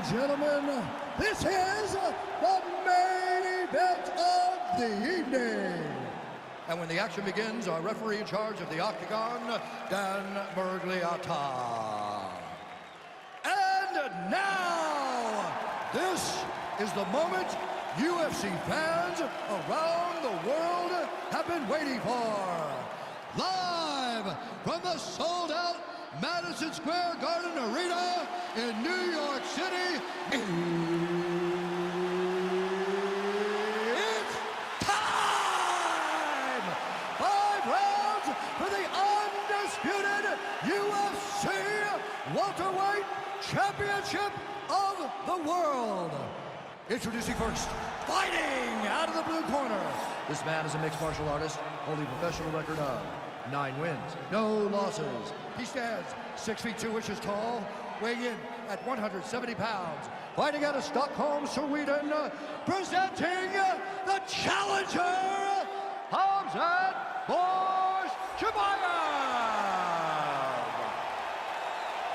and gentlemen, this is the main event of the evening. And when the action begins, our referee in charge of the Octagon, Dan Miragliotta. And now, this is the moment UFC fans around the world have been waiting for. Live from the sold-out Madison Square Garden Arena in New York City, it's time! 5 rounds for the undisputed UFC welterweight championship of the world. Introducing first, fighting out of the blue corner. This man is a mixed martial artist, holding a professional record of 9 wins, no losses. He stands 6 feet 2 inches tall, weighing in at 170 pounds. Fighting out of Stockholm, Sweden, presenting the challenger, Khamzat Chimaev.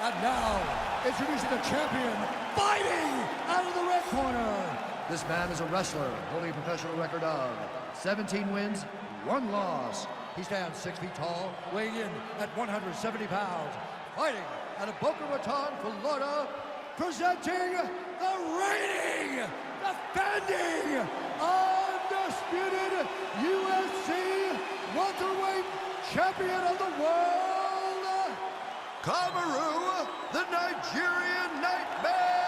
And now, introducing the champion, fighting out of the red corner. This man is a wrestler, holding a professional record of 17 wins, 1 loss. He stands 6 feet tall, weighing in at 170 pounds. Fighting out of Boca Raton, Florida, presenting the reigning, defending, undisputed UFC welterweight champion of the world, Kamaru, the Nigerian Nightmare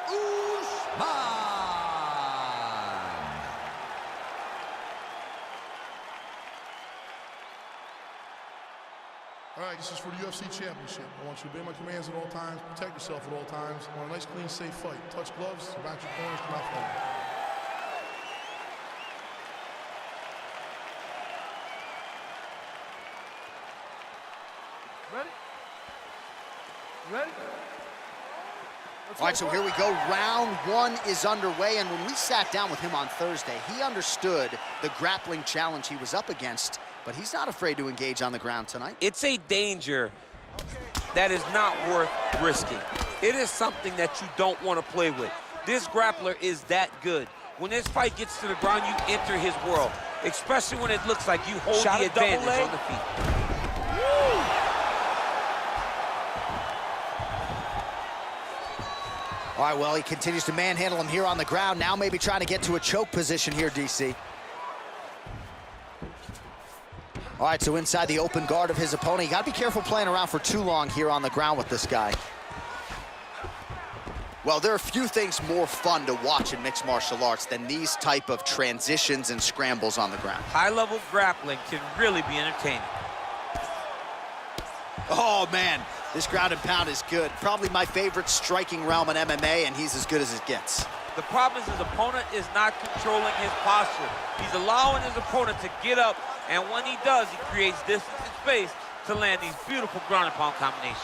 Usman. All right, this is for the UFC Championship. I want you to obey my commands at all times, protect yourself at all times. I want a nice, clean, safe fight. Touch gloves, back your corners, come out fighting. Ready? Ready? All right, so here we go. Round 1 is underway, and when we sat down with him on Thursday, he understood the grappling challenge he was up against, but he's not afraid to engage on the ground tonight. It's a danger that is not worth risking. It is something that you don't want to play with. This grappler is that good. When this fight gets to the ground, you enter his world, especially when it looks like you hold the advantage on the feet. All right, well, he continues to manhandle him here on the ground. Now maybe trying to get to a choke position here, DC. All right, so inside the open guard of his opponent. You got to be careful playing around for too long here on the ground with this guy. Well, there are few things more fun to watch in mixed martial arts than these type of transitions and scrambles on the ground. High-level grappling can really be entertaining. Oh, man, this ground and pound is good. Probably my favorite striking realm in MMA, and he's as good as it gets. The problem is his opponent is not controlling his posture. He's allowing his opponent to get up, and when he does, he creates distance and space to land these beautiful ground and pound combinations.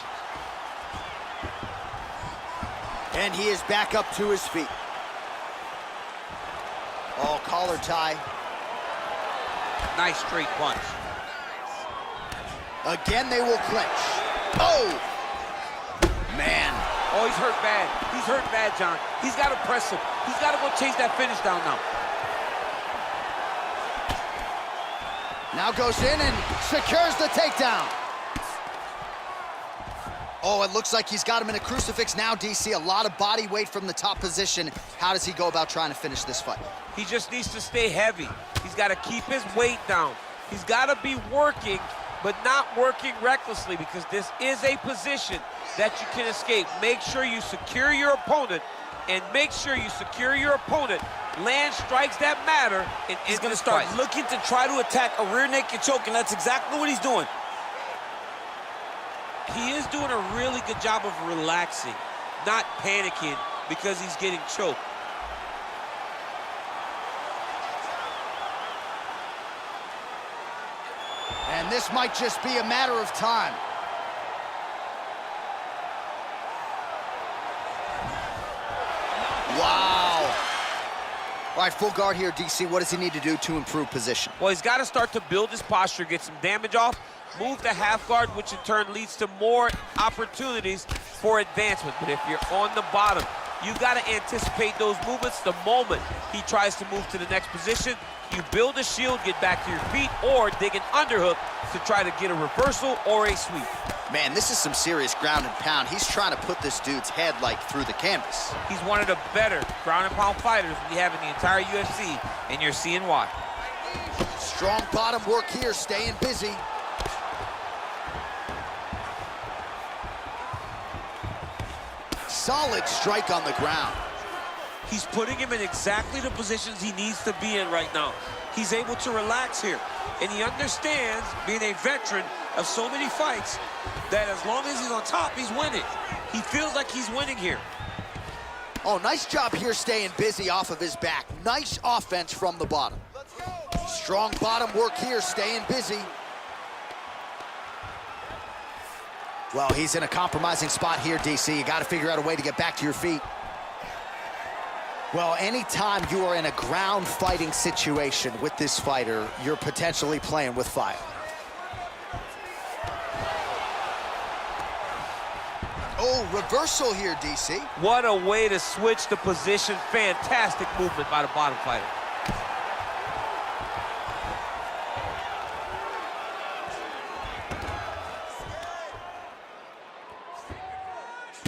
And he is back up to his feet. Oh, collar tie. Nice straight punch. Again, they will clinch. Oh! Man. Oh, he's hurt bad. He's hurt bad, John. He's got to press him. He's got to go chase that finish down now. Now goes in and secures the takedown. Oh, it looks like he's got him in a crucifix now, DC. A lot of body weight from the top position. How does he go about trying to finish this fight? He just needs to stay heavy. He's got to keep his weight down. He's got to be working, but not working recklessly, because this is a position that you can escape. Make sure you secure your opponent, and make sure you secure your opponent. Land strikes that matter, and he's going to start looking to try to attack a rear naked choke, and that's exactly what he's doing. He is doing a really good job of relaxing, not panicking because he's getting choked. And this might just be a matter of time. Wow. All right, full guard here, DC. What does he need to do to improve position? Well, he's got to start to build his posture, get some damage off, move to half guard, which in turn leads to more opportunities for advancement. But if you're on the bottom, You got to anticipate those movements the moment he tries to move to the next position. You build a shield, get back to your feet, or dig an underhook to try to get a reversal or a sweep. Man, this is some serious ground and pound. He's trying to put this dude's head like through the canvas. He's one of the better ground and pound fighters we have in the entire UFC, and you're seeing why. Strong bottom work here, staying busy. Solid strike on the ground. He's putting him in exactly the positions he needs to be in right now. He's able to relax here, and he understands, being a veteran of so many fights, that as long as he's on top, he's winning. He feels like he's winning here. Oh, nice job here staying busy off of his back. Nice offense from the bottom. Strong bottom work here, staying busy. Well, he's in a compromising spot here, DC. You got to figure out a way to get back to your feet. Well, anytime you are in a ground fighting situation with this fighter, you're potentially playing with fire. Oh, reversal here, DC. What a way to switch the position. Fantastic movement by the bottom fighter.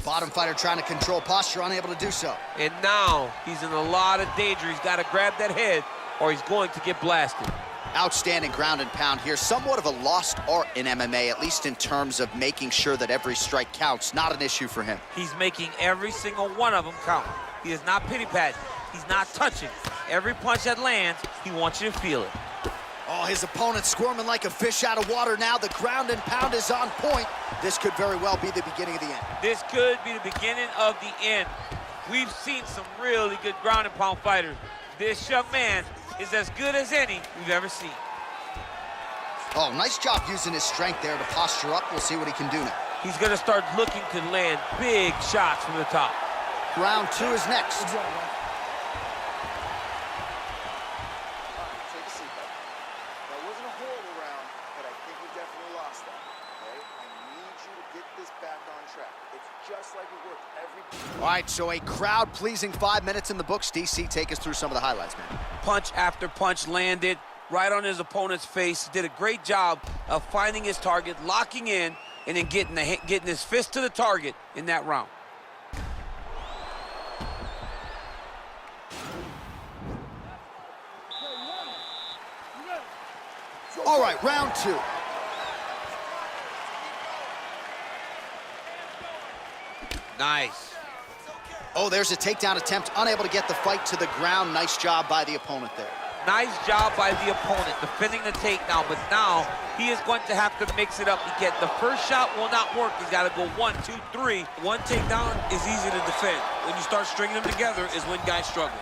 Bottom fighter trying to control posture, unable to do so. And now he's in a lot of danger. He's got to grab that head or he's going to get blasted. Outstanding ground and pound here. Somewhat of a lost art in MMA, at least in terms of making sure that every strike counts. Not an issue for him. He's making every single one of them count. He is not pity-patting. He's not touching. Every punch that lands, he wants you to feel it. Oh, his opponent squirming like a fish out of water now. The ground and pound is on point. This could very well be the beginning of the end. This could be the beginning of the end. We've seen some really good ground and pound fighters. This young man is as good as any we've ever seen. Oh, nice job using his strength there to posture up. We'll see what he can do now. He's going to start looking to land big shots from the top. Round two is next. All right, so a crowd-pleasing 5 minutes in the books. DC, take us through some of the highlights, man. Punch after punch landed right on his opponent's face. Did a great job of finding his target, locking in, and then getting his fist to the target in that round. All right, round two. Nice. Oh, there's a takedown attempt, unable to get the fight to the ground. Nice job by the opponent there. Nice job by the opponent defending the takedown, but now he is going to have to mix it up. The first shot will not work. He's got to go 1, 2, 3. One takedown is easy to defend. When you start stringing them together is when guys struggle.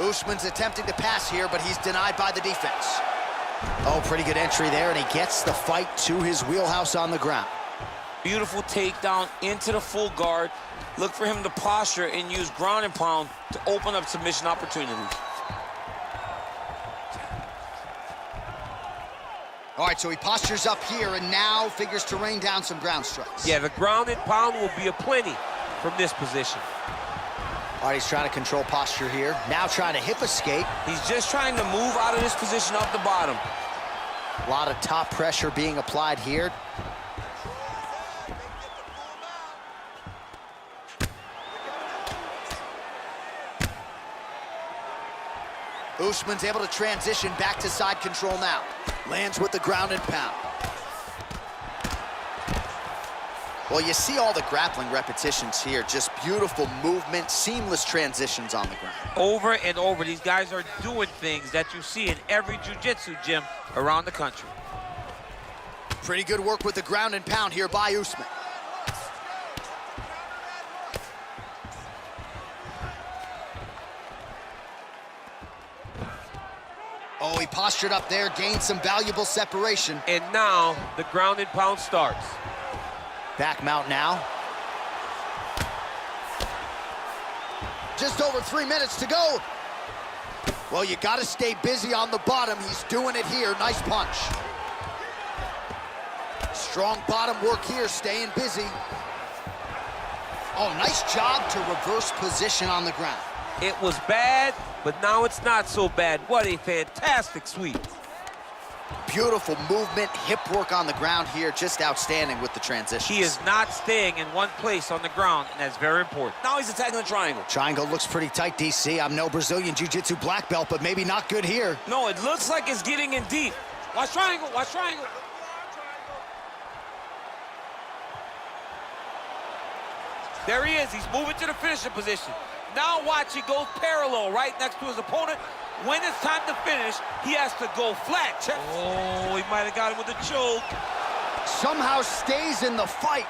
Usman's attempting to pass here, but he's denied by the defense. Oh, pretty good entry there, and he gets the fight to his wheelhouse on the ground. Beautiful takedown into the full guard. Look for him to posture and use ground and pound to open up submission opportunities. All right, so he postures up here and now figures to rain down some ground strikes. Yeah, the ground and pound will be aplenty from this position. All right, he's trying to control posture here. Now trying to hip escape. He's just trying to move out of this position off the bottom. A lot of top pressure being applied here. Usman's able to transition back to side control now. Lands with the ground and pound. Well, you see all the grappling repetitions here. Just beautiful movement, seamless transitions on the ground. Over and over, these guys are doing things that you see in every jiu-jitsu gym around the country. Pretty good work with the ground and pound here by Usman. Oh, he postured up there, gained some valuable separation. And now the ground and pound starts. Back mount now. Just over 3 minutes to go. Well, you got to stay busy on the bottom. He's doing it here. Nice punch. Strong bottom work here, staying busy. Oh, nice job to reverse position on the ground. It was bad, but now it's not so bad. What a fantastic sweep. Beautiful movement, hip work on the ground here, just outstanding with the transitions. He is not staying in one place on the ground, and that's very important. Now he's attacking the triangle. Triangle looks pretty tight, DC. I'm no Brazilian Jiu-Jitsu black belt, but maybe not good here. No, it looks like it's getting in deep. Watch triangle, watch triangle. There he is. He's moving to the finishing position. Now watch, he goes parallel right next to his opponent. When it's time to finish, he has to go flat. Check. Oh, he might have got him with a choke. Somehow stays in the fight.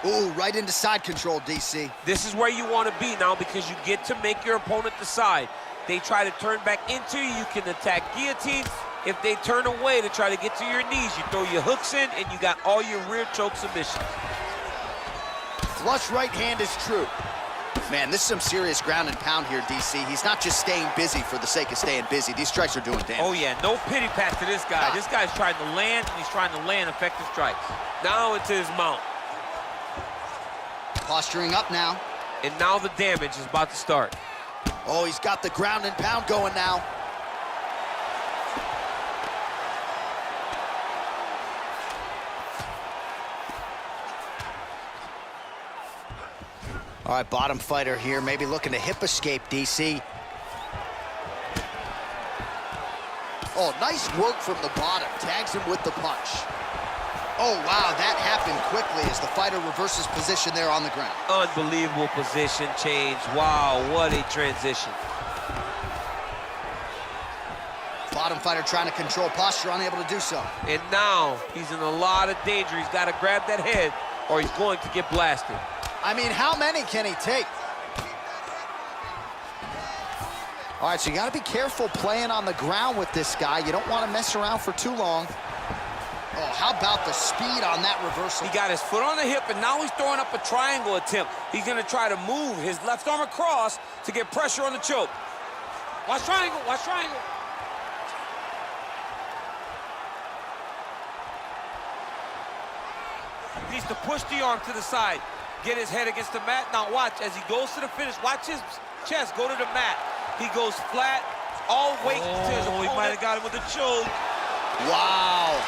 Ooh, right into side control, DC. This is where you want to be now because you get to make your opponent decide. They try to turn back into you, you can attack guillotine. If they turn away to try to get to your knees, you throw your hooks in and you got all your rear choke submissions. Flush right hand is true. Man, this is some serious ground and pound here, DC. He's not just staying busy for the sake of staying busy. These strikes are doing damage. Oh, yeah, no pity pat to this guy. This guy's trying to land, and he's trying to land effective strikes. Now into his mount. Posturing up now. And now the damage is about to start. Oh, he's got the ground and pound going now. All right, bottom fighter here, maybe looking to hip escape, DC. Oh, nice work from the bottom. Tags him with the punch. Oh, wow, that happened quickly as the fighter reverses position there on the ground. Unbelievable position change. Wow, what a transition. Bottom fighter trying to control posture, unable to do so. And now he's in a lot of danger. He's got to grab that head or he's going to get blasted. I mean, how many can he take? All right, so you got to be careful playing on the ground with this guy. You don't want to mess around for too long. Oh, how about the speed on that reversal? He got his foot on the hip, and now he's throwing up a triangle attempt. He's going to try to move his left arm across to get pressure on the choke. Watch triangle, watch triangle. He needs to push the arm to the side. Get his head against the mat. Now watch, as he goes to the finish, watch his chest go to the mat. He goes flat, all weight to his opponent. He might have got him with a choke. Wow.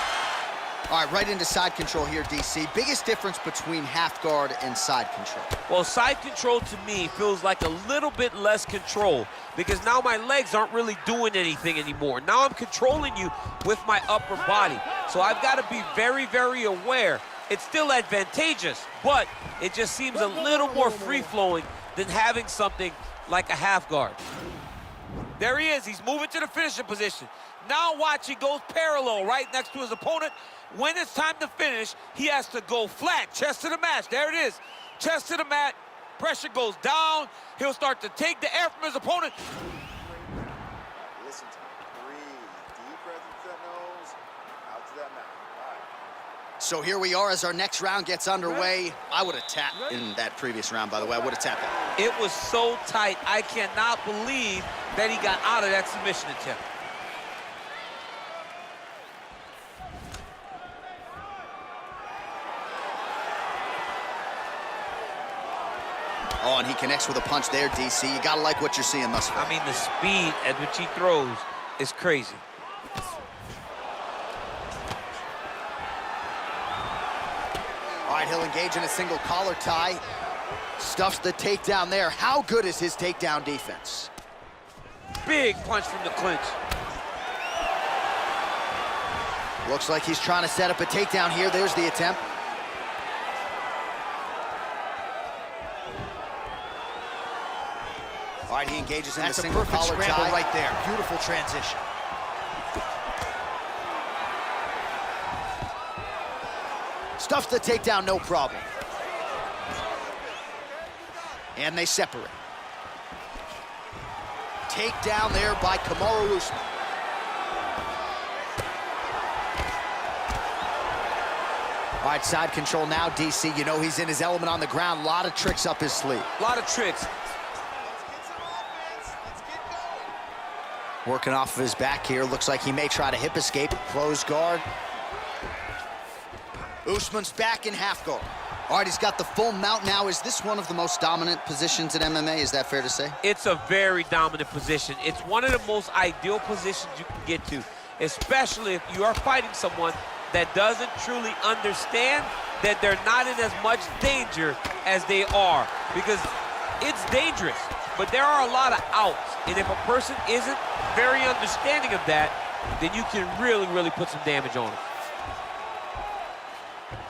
All right, right into side control here, DC. Biggest difference between half guard and side control? Well, side control to me feels like a little bit less control because now my legs aren't really doing anything anymore. Now I'm controlling you with my upper body. So I've got to be very, very aware. It's still advantageous, but it just seems a little more free-flowing than having something like a half guard. There he is. He's moving to the finishing position. Now watch, he goes parallel right next to his opponent. When it's time to finish, he has to go flat, chest to the mat. There it is. Chest to the mat. Pressure goes down. He'll start to take the air from his opponent. Listen to me. Breathe. Deep breath into that nose, out to that mouth. All right. So here we are as our next round gets underway. I would have tapped in that previous round, by the way. I would have tapped that. It was so tight. I cannot believe that he got out of that submission attempt. Oh, and he connects with a punch there, DC. You gotta like what you're seeing thus far. I mean, the speed at which he throws is crazy. All right, he'll engage in a single collar tie. Stuffs the takedown there. How good is his takedown defense? Big punch from the clinch. Looks like he's trying to set up a takedown here. There's the attempt. All right, he engages in a single collar tie. Right there. Beautiful transition. Stuffs the takedown, no problem. And they separate. Takedown there by Kamaru Usman. All right, side control now, DC. You know he's in his element on the ground. A lot of tricks up his sleeve. A lot of tricks. Working off of his back here. Looks like he may try to hip escape. Close guard. Usman's back in half guard. All right, he's got the full mount now. Is this one of the most dominant positions in MMA? Is that fair to say? It's a very dominant position. It's one of the most ideal positions you can get to, especially if you are fighting someone that doesn't truly understand that they're not in as much danger as they are, because it's dangerous, but there are a lot of outs, and if a person isn't very understanding of that, then you can really, really put some damage on them.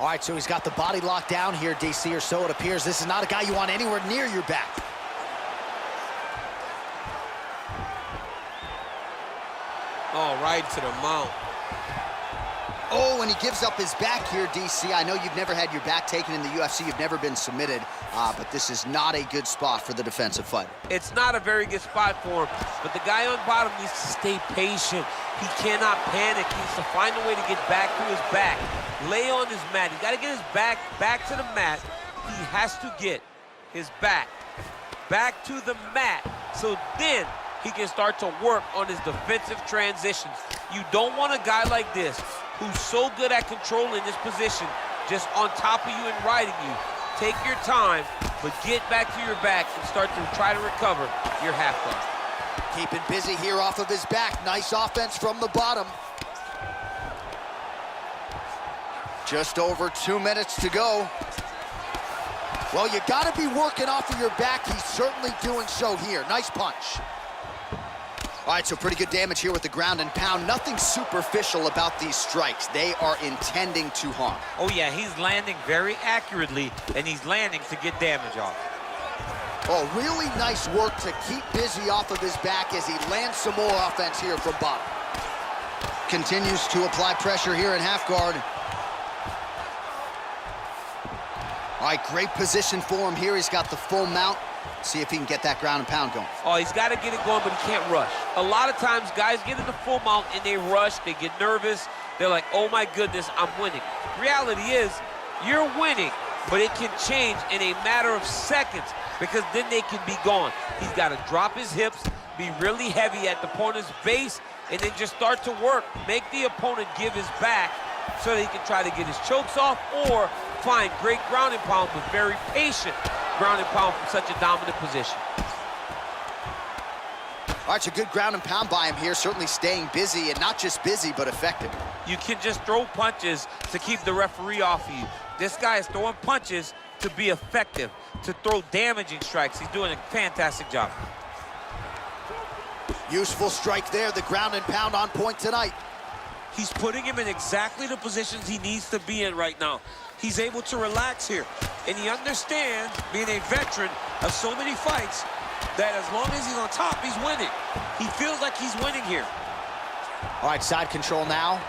All right, so he's got the body locked down here, DC, or so it appears. This is not a guy you want anywhere near your back. Oh, right to the mount. Oh, and he gives up his back here, DC. I know you've never had your back taken in the UFC. You've never been submitted, but this is not a good spot for the defensive fighter. It's not a very good spot for him, but the guy on bottom needs to stay patient. He cannot panic. He needs to find a way to get back to his back. Lay on his mat. He's got to get his back to the mat. He has to get his back to the mat, so then he can start to work on his defensive transitions. You don't want a guy like this who's so good at controlling this position, just on top of you and riding you. Take your time, but get back to your back and start to try to recover your half guard. Keeping busy here off of his back. Nice offense from the bottom. Just over 2 minutes to go. Well, you got to be working off of your back. He's certainly doing so here. Nice punch. All right, so pretty good damage here with the ground and pound. Nothing superficial about these strikes. They are intending to harm. Oh yeah, he's landing very accurately, and he's landing to get damage off. Oh, really nice work to keep busy off of his back as he lands some more offense here from bottom. Continues to apply pressure here in half guard. All right, great position for him here. He's got the full mount. See if he can get that ground and pound going. Oh, he's got to get it going, but he can't rush. A lot of times, guys get in the full mount and they rush, they get nervous. They're like, oh my goodness, I'm winning. Reality is, you're winning, but it can change in a matter of seconds, because then they can be gone. He's got to drop his hips, be really heavy at the opponent's base, and then just start to work. Make the opponent give his back so that he can try to get his chokes off, or find great ground and pound, but very patient ground and pound from such a dominant position. All right, so good ground and pound by him here, certainly staying busy, and not just busy, but effective. You can just throw punches to keep the referee off of you. This guy is throwing punches to be effective, to throw damaging strikes. He's doing a fantastic job. Useful strike there, the ground and pound on point tonight. He's putting him in exactly the positions he needs to be in right now. He's able to relax here, and he understands, being a veteran of so many fights, that as long as he's on top, he's winning. He feels like he's winning here. All right, side control now.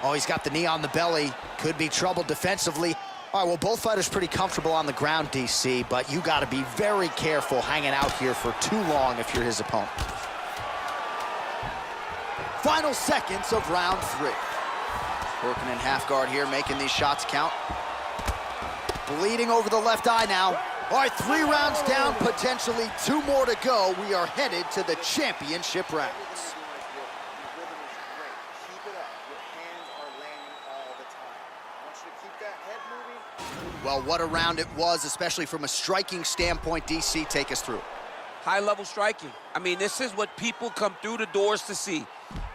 Oh, he's got the knee on the belly. Could be trouble defensively. All right, well, both fighters pretty comfortable on the ground, DC, but you got to be very careful hanging out here for too long if you're his opponent. Final seconds of round 3. Working in half guard here, making these shots count. Bleeding over the left eye now. All right, 3 rounds down, potentially 2 more to go. We are headed to the championship rounds. Your rhythm is great. Keep it up. Your hands are landing all the time. I want you to keep that head moving. Well, what a round it was, especially from a striking standpoint. DC, take us through. High-level striking. I mean, this is what people come through the doors to see.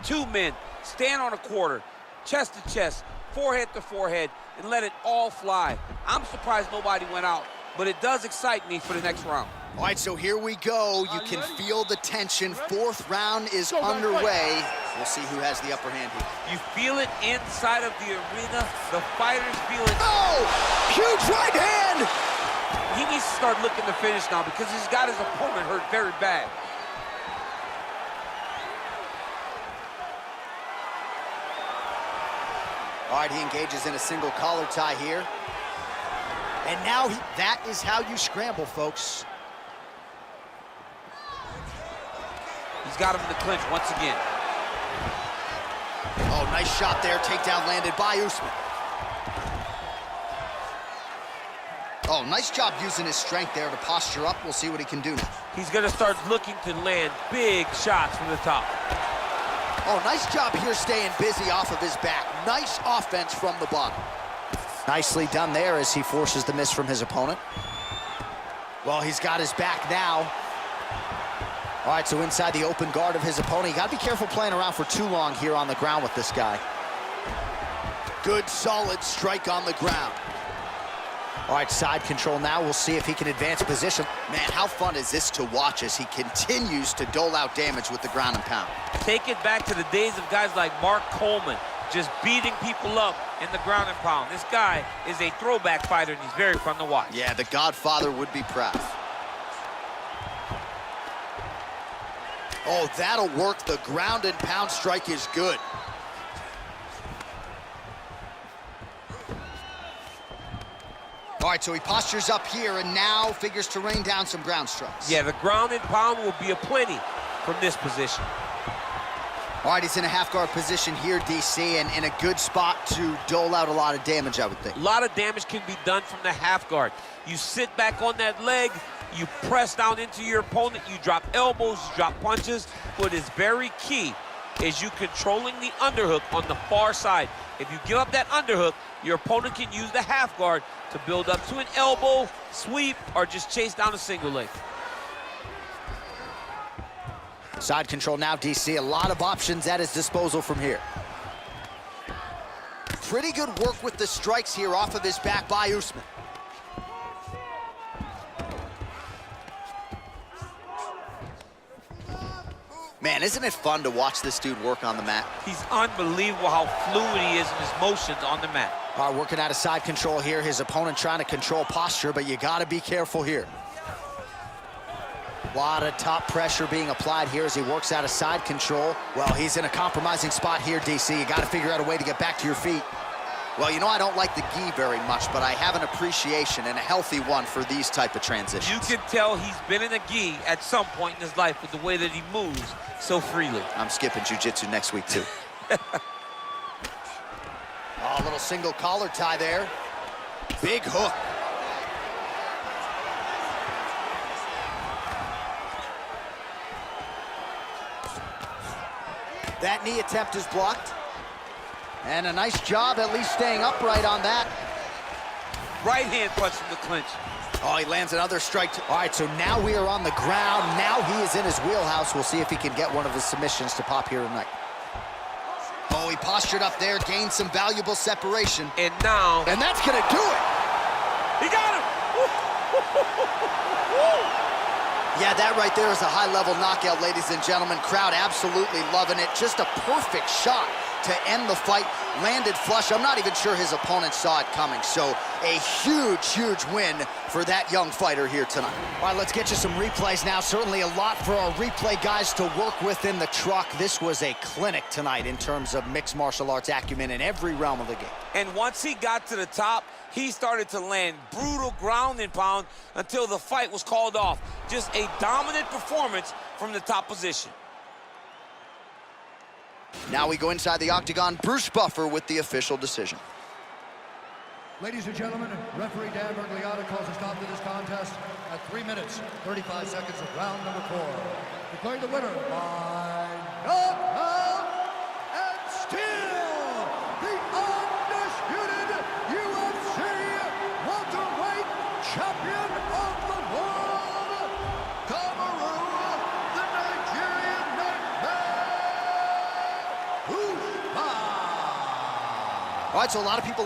2 men stand on a quarter, chest to chest, forehead to forehead, and let it all fly. I'm surprised nobody went out, but it does excite me for the next round. All right, so here we go. You can feel the tension. 4th round is underway. We'll see who has the upper hand here. You feel it inside of the arena. The fighters feel it. Oh, huge right hand! He needs to start looking to finish now, because he's got his opponent hurt very bad. All right, he engages in a single collar tie here. And now that is how you scramble, folks. He's got him in the clinch once again. Oh, nice shot there. Takedown landed by Usman. Oh, nice job using his strength there to posture up. We'll see what he can do now. He's going to start looking to land big shots from the top. Oh, nice job here staying busy off of his back. Nice offense from the bottom. Nicely done there as he forces the miss from his opponent. Well, he's got his back now. All right, so inside the open guard of his opponent. You got to be careful playing around for too long here on the ground with this guy. Good, solid strike on the ground. All right, side control now. We'll see if he can advance position. Man, how fun is this to watch as he continues to dole out damage with the ground and pound? Take it back to the days of guys like Mark Coleman, just beating people up in the ground and pound. This guy is a throwback fighter, and he's very fun to watch. Yeah, the Godfather would be proud. Oh, that'll work. The ground and pound strike is good. All right, so he postures up here and now figures to rain down some ground strikes. Yeah, the ground and pound will be aplenty from this position. All right, he's in a half-guard position here, DC, and in a good spot to dole out a lot of damage, I would think. A lot of damage can be done from the half guard. You sit back on that leg, you press down into your opponent, you drop elbows, you drop punches. What is very key is you controlling the underhook on the far side. If you give up that underhook, your opponent can use the half guard to build up to an elbow, sweep, or just chase down a single leg. Side control now, DC. A lot of options at his disposal from here. Pretty good work with the strikes here off of his back by Usman. Man, isn't it fun to watch this dude work on the mat? He's unbelievable how fluid he is in his motions on the mat. All right, working out of side control here. His opponent trying to control posture, but you got to be careful here. A lot of top pressure being applied here as he works out of side control. Well, he's in a compromising spot here, DC. You got to figure out a way to get back to your feet. Well, you know, I don't like the gi very much, but I have an appreciation and a healthy one for these type of transitions. You can tell he's been in a gi at some point in his life with the way that he moves so freely. I'm skipping jiu-jitsu next week, too. Oh, a little single collar tie there. Big hook. That knee attempt is blocked. And a nice job at least staying upright on that. Right hand punch from the clinch. Oh, he lands another strike. All right, so now we are on the ground. Now he is in his wheelhouse. We'll see if he can get one of his submissions to pop here tonight. Oh, he postured up there, gained some valuable separation. And now... And that's gonna do it! He got him! Yeah, that right there is a high-level knockout, ladies and gentlemen. Crowd absolutely loving it. Just a perfect shot to end the fight. Landed flush. I'm not even sure his opponent saw it coming. So a huge, huge win for that young fighter here tonight. All right, let's get you some replays now. Certainly a lot for our replay guys to work with in the truck. This was a clinic tonight in terms of mixed martial arts acumen in every realm of the game. And once he got to the top, he started to land brutal ground and pound until the fight was called off. Just a dominant performance from the top position. Now we go inside the octagon. Bruce Buffer with the official decision. Ladies and gentlemen, referee Dan Bergliata calls a stop to this contest at 3 minutes, 35 seconds of round number 4. Declaring the winner by knockout and still the undisputed UFC welterweight champion of the world, Kamaru, the Nigerian Nightmare Usman. All right, so a lot of people